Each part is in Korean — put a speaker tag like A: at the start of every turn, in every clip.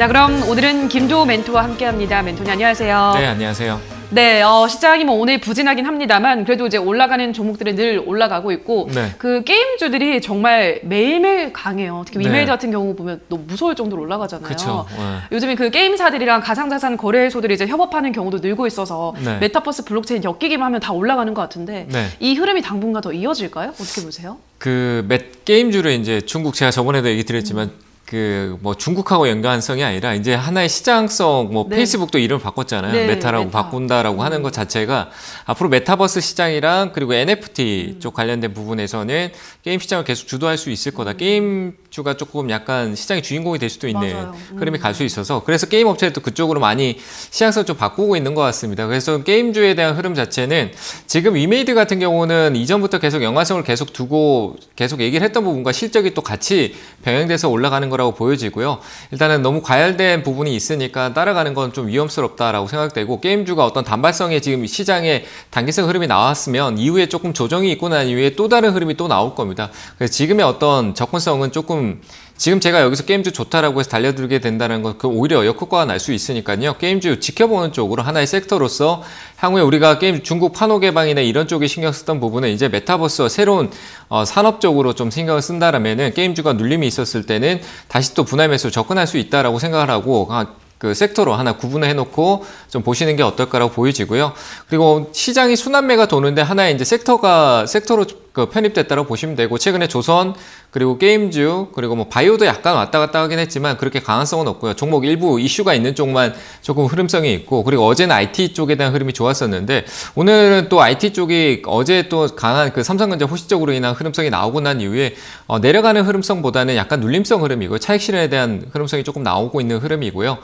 A: 자, 그럼 오늘은 김도우 멘토와 함께합니다. 멘토님 안녕하세요.
B: 네, 안녕하세요.
A: 네, 시장이 뭐 오늘 부진하긴 합니다만 그래도 이제 올라가는 종목들은 늘 올라가고 있고 그 게임주들이 정말 매일매일 강해요. 특히 위메이드 같은 경우 보면 너무 무서울 정도로 올라가잖아요.
B: 그쵸.
A: 요즘에 그 게임사들이랑 가상자산 거래소들이 이제 협업하는 경우도 늘고 있어서 메타버스 블록체인 엮이기만 하면 다 올라가는 것 같은데 이 흐름이 당분간 더 이어질까요? 어떻게 보세요?
B: 그 게임주를 이제 중국 제가 저번에도 얘기 드렸지만 그 뭐 중국하고 연관성이 아니라 이제 하나의 시장성 뭐 페이스북도 이름을 바꿨잖아요. 메타라고 바꾼다라고 하는 것 자체가 앞으로 메타버스 시장이랑 그리고 NFT 쪽 관련된 부분에서는 게임 시장을 계속 주도할 수 있을 거다. 게임주가 조금 약간 시장의 주인공이 될 수도 있는 흐름이 갈 수 있어서 그래서 게임 업체들도 그쪽으로 많이 시장성을 좀 바꾸고 있는 것 같습니다. 그래서 게임주에 대한 흐름 자체는 지금 위메이드 같은 경우는 이전부터 계속 연관성을 계속 두고 계속 얘기를 했던 부분과 실적이 또 같이 병행돼서 올라가는 거라고 보여지고요. 일단은 너무 과열된 부분이 있으니까 따라가는 건 좀 위험스럽다라고 생각되고 게임주가 어떤 단발성의 지금 시장에 단기성 흐름이 나왔으면 이후에 조금 조정이 있고 난 이후에 또 다른 흐름이 또 나올 겁니다. 그래서 지금의 어떤 접근성은 조금 지금 제가 여기서 게임주 좋다라고 해서 달려들게 된다는 건 그 오히려 역효과가 날 수 있으니까요. 게임주 지켜보는 쪽으로 하나의 섹터로서 향후에 우리가 게임 중국 판호 개방이나 이런 쪽에 신경 쓰던 부분은 이제 메타버스와 새로운 산업 쪽으로 좀 신경을 쓴다라면은 게임주가 눌림이 있었을 때는 다시 또 분할 매수로 접근할 수 있다라고 생각을 하고 그 섹터로 하나 구분을 해놓고 좀 보시는 게 어떨까라고 보여지고요. 그리고 시장이 순환매가 도는데 하나의 이제 섹터로 그 편입됐다고 보시면 되고 최근에 조선 그리고 게임주 그리고 뭐 바이오도 약간 왔다 갔다 하긴 했지만 그렇게 강한성은 없고요. 종목 일부 이슈가 있는 쪽만 조금 흐름성이 있고 그리고 어제는 IT 쪽에 대한 흐름이 좋았었는데 오늘은 또 IT 쪽이 어제 또 강한 그 삼성전자 호시적으로 인한 흐름성이 나오고 난 이후에 내려가는 흐름성보다는 약간 눌림성 흐름이고 차익 실현에 대한 흐름성이 조금 나오고 있는 흐름이고요.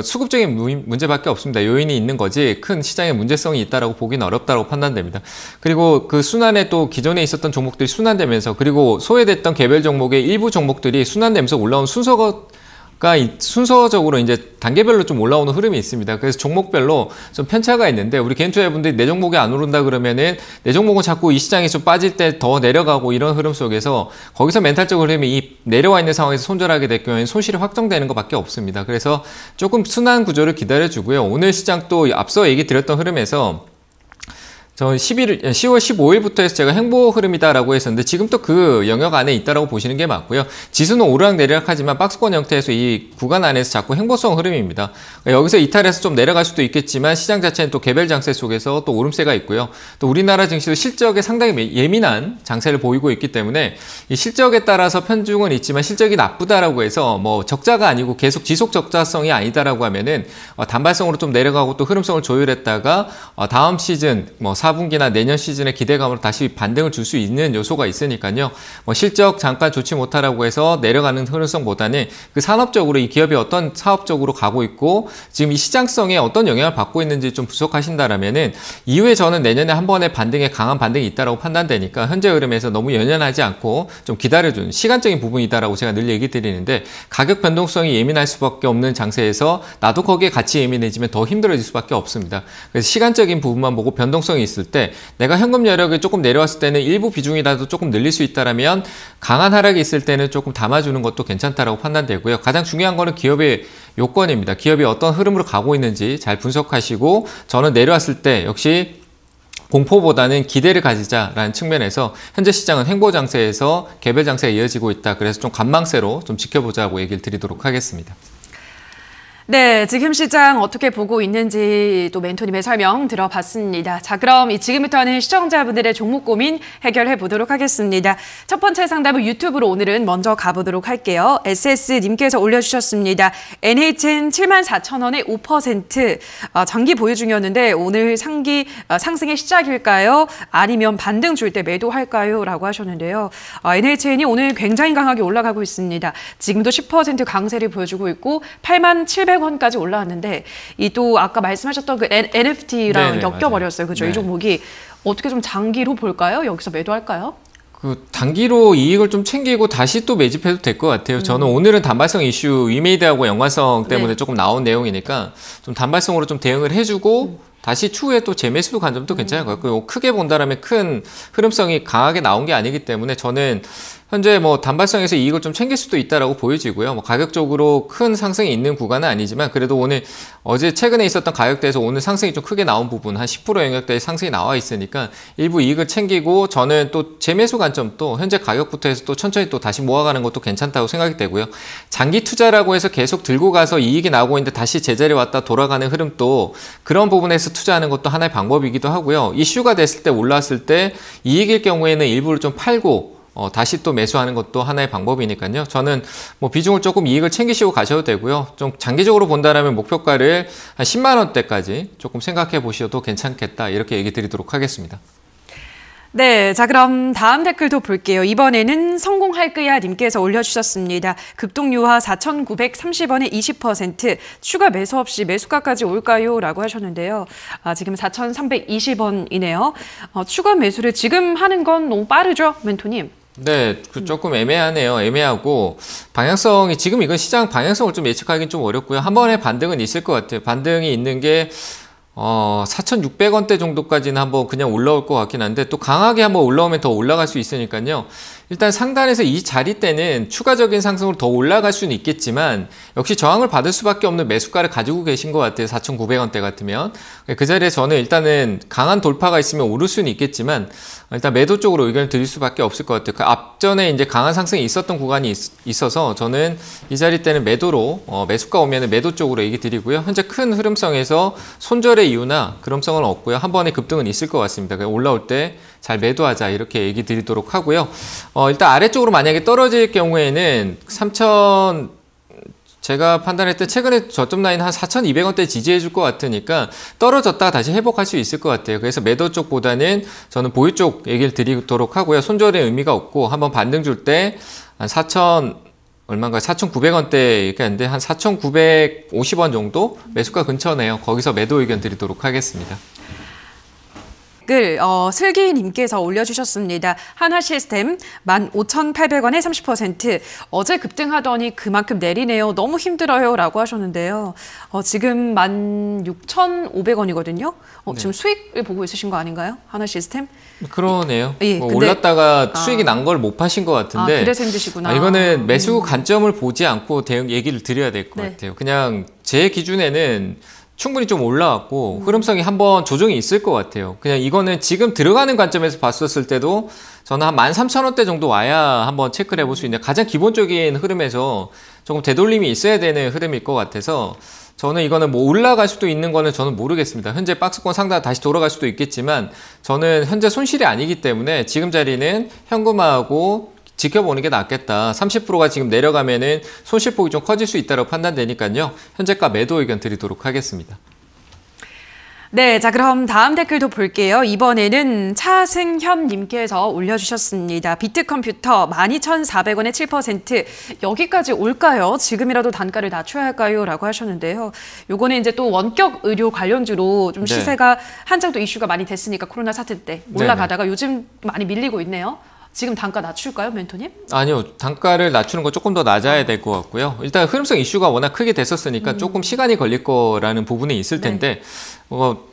B: 수급적인 문제밖에 없습니다. 요인이 있는 거지 큰 시장에 문제성이 있다라고 보기는 어렵다고 판단됩니다. 그리고 그 순환에 또 기존에 있었던 종목들이 순환되면서 그리고 소외됐던 개별 종목의 일부 종목들이 순환되면서 올라온 순서적으로 이제 단계별로 좀 올라오는 흐름이 있습니다. 그래서 종목별로 좀 편차가 있는데 우리 개인 투자자분들이 내 종목이 안 오른다 그러면은 내 종목은 자꾸 이 시장이 좀 빠질 때 더 내려가고 이런 흐름 속에서 거기서 멘탈적 흐름이 이 내려와 있는 상황에서 손절하게 될 경우에는 손실이 확정되는 것밖에 없습니다. 그래서 조금 순환 구조를 기다려주고요. 오늘 시장 또 앞서 얘기 드렸던 흐름에서 저 10월 15일부터 해서 제가 행보 흐름이다라고 했었는데 지금 또 그 영역 안에 있다라고 보시는 게 맞고요. 지수는 오르락내리락 하지만 박스권 형태에서 이 구간 안에서 자꾸 행보성 흐름입니다. 여기서 이탈해서 좀 내려갈 수도 있겠지만 시장 자체는 또 개별 장세 속에서 또 오름세가 있고요. 또 우리나라 증시도 실적에 상당히 예민한 장세를 보이고 있기 때문에 이 실적에 따라서 편중은 있지만 실적이 나쁘다라고 해서 뭐 적자가 아니고 계속 지속 적자성이 아니다라고 하면은 단발성으로 좀 내려가고 또 흐름성을 조율했다가 다음 시즌 뭐 4분기나 내년 시즌의 기대감으로 다시 반등을 줄 수 있는 요소가 있으니까요. 뭐 실적 잠깐 좋지 못하라고 해서 내려가는 흐름성보다는 그 산업적으로 이 기업이 어떤 사업적으로 가고 있고 지금 이 시장성에 어떤 영향을 받고 있는지 좀 분석하신다라면은 이후에 저는 내년에 한 번의 반등에 강한 반등이 있다라고 판단되니까 현재 흐름에서 너무 연연하지 않고 좀 기다려준 시간적인 부분이다라고 제가 늘 얘기 드리는데 가격 변동성이 예민할 수밖에 없는 장세에서 나도 거기에 같이 예민해지면 더 힘들어질 수밖에 없습니다. 그래서 시간적인 부분만 보고 변동성이 있을 때 내가 현금 여력이 조금 내려왔을 때는 일부 비중이라도 조금 늘릴 수 있다라면 강한 하락이 있을 때는 조금 담아주는 것도 괜찮다라고 판단되고요. 가장 중요한 거는 기업의 요건입니다. 기업이 어떤 흐름으로 가고 있는지 잘 분석하시고 저는 내려왔을 때 역시 공포보다는 기대를 가지자라는 측면에서 현재 시장은 횡보 장세에서 개별 장세가 이어지고 있다. 그래서 좀 관망세로 좀 지켜보자고 얘기를 드리도록 하겠습니다.
A: 네, 지금 시장 어떻게 보고 있는지 또 멘토님의 설명 들어봤습니다. 자, 그럼 지금부터는 시청자분들의 종목 고민 해결해 보도록 하겠습니다. 첫 번째 상담은 유튜브로 오늘은 먼저 가보도록 할게요. SS님께서 올려주셨습니다. NHN 74,000원에 5% 장기 보유 중이었는데 오늘 상승의 시작일까요? 아니면 반등 줄 때 매도할까요? 라고 하셨는데요. NHN이 오늘 굉장히 강하게 올라가고 있습니다. 지금도 10% 강세를 보여주고 있고 87,000원까지 올라왔는데 이 또 아까 말씀하셨던 그 NFT랑 엮여버렸어요. 그죠? 이 종목이 어떻게 좀 장기로 볼까요? 여기서 매도할까요?
B: 그 단기로 이익을 좀 챙기고 다시 또 매집해도 될 것 같아요. 저는 오늘은 단발성 이슈 위메이드하고 연관성 때문에 조금 나온 내용이니까 좀 단발성으로 좀 대응을 해주고 다시 추후에 또 재매수도 간 점도 괜찮을 것 같고요. 크게 본다라면 큰 흐름성이 강하게 나온 게 아니기 때문에 저는 현재 뭐 단발성에서 이익을 좀 챙길 수도 있다라고 보여지고요. 뭐 가격적으로 큰 상승이 있는 구간은 아니지만 그래도 오늘 어제 최근에 있었던 가격대에서 오늘 상승이 좀 크게 나온 부분 한 10% 영역대의 상승이 나와 있으니까 일부 이익을 챙기고 저는 또 재매수 관점도 현재 가격부터 해서 또 천천히 또 다시 모아가는 것도 괜찮다고 생각이 되고요. 장기 투자라고 해서 계속 들고 가서 이익이 나오고 있는데 다시 제자리 왔다 돌아가는 흐름도 그런 부분에서 투자하는 것도 하나의 방법이기도 하고요. 이슈가 됐을 때 올라왔을 때 이익일 경우에는 일부를 좀 팔고 다시 또 매수하는 것도 하나의 방법이니까요. 저는 뭐 비중을 조금 이익을 챙기시고 가셔도 되고요. 좀 장기적으로 본다라면 목표가를 한 10만 원대까지 조금 생각해 보셔도 괜찮겠다. 이렇게 얘기 드리도록 하겠습니다.
A: 네, 자 그럼 다음 댓글도 볼게요. 이번에는 성공할거야 님께서 올려주셨습니다. 급등유화 4,930원에 20% 추가 매수 없이 매수가까지 올까요? 라고 하셨는데요. 지금 4,320원이네요. 추가 매수를 지금 하는 건 너무 빠르죠, 멘토님?
B: 네, 조금 애매하네요. 애매하고 방향성이 지금 이건 시장 방향성을 좀 예측하기는 좀 어렵고요. 한 번의 반등은 있을 것 같아요. 반등이 있는 게 4,600원대 정도까지는 한번 그냥 올라올 것 같긴 한데 또 강하게 한번 올라오면 더 올라갈 수 있으니까요. 일단 상단에서 이 자리 때는 추가적인 상승으로 더 올라갈 수는 있겠지만 역시 저항을 받을 수밖에 없는 매수가를 가지고 계신 것 같아요. 4,900원대 같으면. 그 자리에 저는 일단은 강한 돌파가 있으면 오를 수는 있겠지만 일단 매도 쪽으로 의견을 드릴 수밖에 없을 것 같아요. 그 앞전에 이제 강한 상승이 있었던 구간이 있어서 저는 이 자리 때는 매도로 매수가 오면은 매도 쪽으로 얘기 드리고요. 현재 큰 흐름성에서 손절의 이유나 그럼성은 없고요. 한 번의 급등은 있을 것 같습니다. 올라올 때 잘 매도하자 이렇게 얘기 드리도록 하고요. 일단 아래쪽으로 만약에 떨어질 경우에는 제가 판단할 때 최근에 저점 라인 한 4,200원대 지지해 줄 것 같으니까 떨어졌다가 다시 회복할 수 있을 것 같아요. 그래서 매도 쪽보다는 저는 보유 쪽 얘기를 드리도록 하고요. 손절의 의미가 없고 한번 반등 줄 때 한 4,900원대 이렇게 하는데 한 4,950원 정도 매수가 근처네요. 거기서 매도 의견 드리도록 하겠습니다.
A: 슬기님께서 올려주셨습니다. 한화시스템 15,800원에 30% 어제 급등하더니 그만큼 내리네요. 너무 힘들어요 라고 하셨는데요. 지금 16,500원이거든요. 네. 지금 수익을 보고 있으신 거 아닌가요? 한화시스템?
B: 그러네요. 예, 올랐다가 수익이 난 걸 못 파신 것 같은데
A: 그래서 힘드시구나.
B: 이거는 매수 관점을 보지 않고 대응 얘기를 드려야 될 것 같아요. 그냥 제 기준에는 충분히 좀 올라왔고 흐름성이 한번 조정이 있을 것 같아요. 그냥 이거는 지금 들어가는 관점에서 봤었을 때도 저는 한 13,000원대 정도 와야 한번 체크를 해볼 수 있는 가장 기본적인 흐름에서 조금 되돌림이 있어야 되는 흐름일 것 같아서 저는 이거는 뭐 올라갈 수도 있는 거는 저는 모르겠습니다. 현재 박스권 상단 다시 돌아갈 수도 있겠지만 저는 현재 손실이 아니기 때문에 지금 자리는 현금화하고 지켜보는 게 낫겠다. 30%가 지금 내려가면은 손실폭이 좀 커질 수 있다고 판단되니까요. 현재가 매도 의견 드리도록 하겠습니다.
A: 네, 자 그럼 다음 댓글도 볼게요. 이번에는 차승현님께서 올려주셨습니다. 비트컴퓨터 12,400원에 7% 여기까지 올까요? 지금이라도 단가를 낮춰야 할까요? 라고 하셨는데요. 요거는 이제 또 원격 의료 관련주로 좀 시세가 한창 또 이슈가 많이 됐으니까 코로나 사태 때 올라가다가 요즘 많이 밀리고 있네요. 지금 단가 낮출까요, 멘토님? 아니요.
B: 단가를 낮추는 거 조금 더 낮아야 될 것 같고요. 일단 흐름성 이슈가 워낙 크게 됐었으니까 조금 시간이 걸릴 거라는 부분이 있을 텐데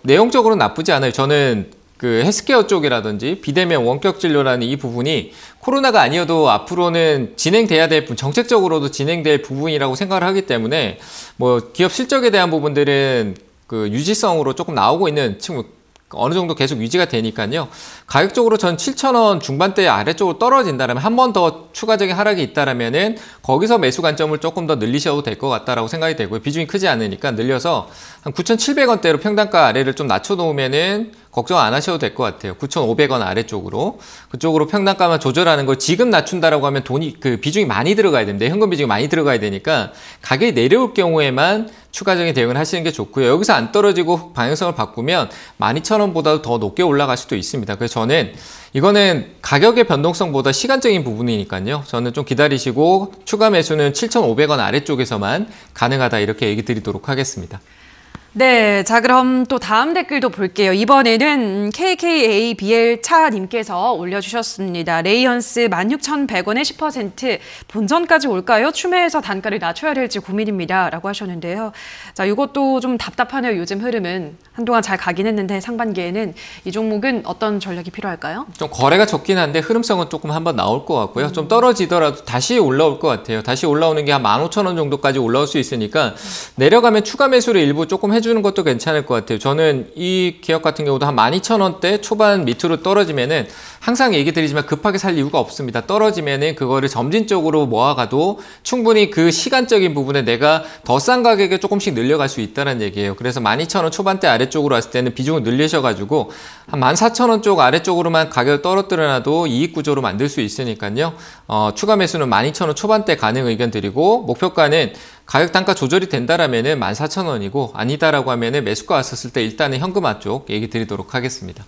B: 내용적으로는 나쁘지 않아요. 저는 그 헬스케어 쪽이라든지 비대면 원격 진료라는 이 부분이 코로나가 아니어도 앞으로는 진행돼야 될 정책적으로도 진행될 부분이라고 생각을 하기 때문에 뭐 기업 실적에 대한 부분들은 그 유지성으로 조금 나오고 있는 친구 어느 정도 계속 유지가 되니까요. 가격적으로 전 7,000원 중반대 아래쪽으로 떨어진다면 한 번 더 추가적인 하락이 있다라면은 거기서 매수 관점을 조금 더 늘리셔도 될 것 같다라고 생각이 되고요. 비중이 크지 않으니까 늘려서 한 9,700원대로 평단가 아래를 좀 낮춰놓으면은 걱정 안 하셔도 될 것 같아요. 9,500원 아래쪽으로. 그쪽으로 평단가만 조절하는 걸 지금 낮춘다라고 하면 비중이 많이 들어가야 됩니다. 현금 비중이 많이 들어가야 되니까 가격이 내려올 경우에만 추가적인 대응을 하시는 게 좋고요. 여기서 안 떨어지고 방향성을 바꾸면 12,000원보다도 더 높게 올라갈 수도 있습니다. 그래서 저는 이거는 가격의 변동성보다 시간적인 부분이니까요. 저는 좀 기다리시고 추가 매수는 7,500원 아래쪽에서만 가능하다 이렇게 얘기 드리도록 하겠습니다.
A: 네, 자 그럼 또 다음 댓글도 볼게요. 이번에는 KKABL 차님께서 올려주셨습니다. 레이언스 16,100원에 10% 본전까지 올까요? 추매해서 단가를 낮춰야 될지 고민입니다. 라고 하셨는데요. 자, 이것도 좀 답답하네요. 요즘 흐름은. 한동안 잘 가긴 했는데 상반기에는 이 종목은 어떤 전략이 필요할까요?
B: 좀 거래가 적긴 한데 흐름성은 조금 한번 나올 것 같고요. 좀 떨어지더라도 다시 올라올 것 같아요. 다시 올라오는 게 한 15,000원 정도까지 올라올 수 있으니까 내려가면 추가 매수를 일부 조금 해주는 것도 괜찮을 것 같아요. 저는 이 기업 같은 경우도 한 12,000원대 초반 밑으로 떨어지면은 항상 얘기 드리지만 급하게 살 이유가 없습니다. 떨어지면은 그거를 점진적으로 모아가도 충분히 그 시간적인 부분에 내가 더 싼 가격에 조금씩 늘려갈 수 있다는 얘기예요. 그래서 12,000원 초반대 아래쪽으로 왔을 때는 비중을 늘리셔가지고 한 14,000원 쪽 아래쪽으로만 가격을 떨어뜨려놔도 이익 구조로 만들 수 있으니까요. 추가 매수는 12,000원 초반대 가능 의견 드리고 목표가는 가격 단가 조절이 된다라면은 14,000원이고 아니다라고 하면은 매수가 왔었을 때 일단은 현금화 쪽 얘기 드리도록 하겠습니다.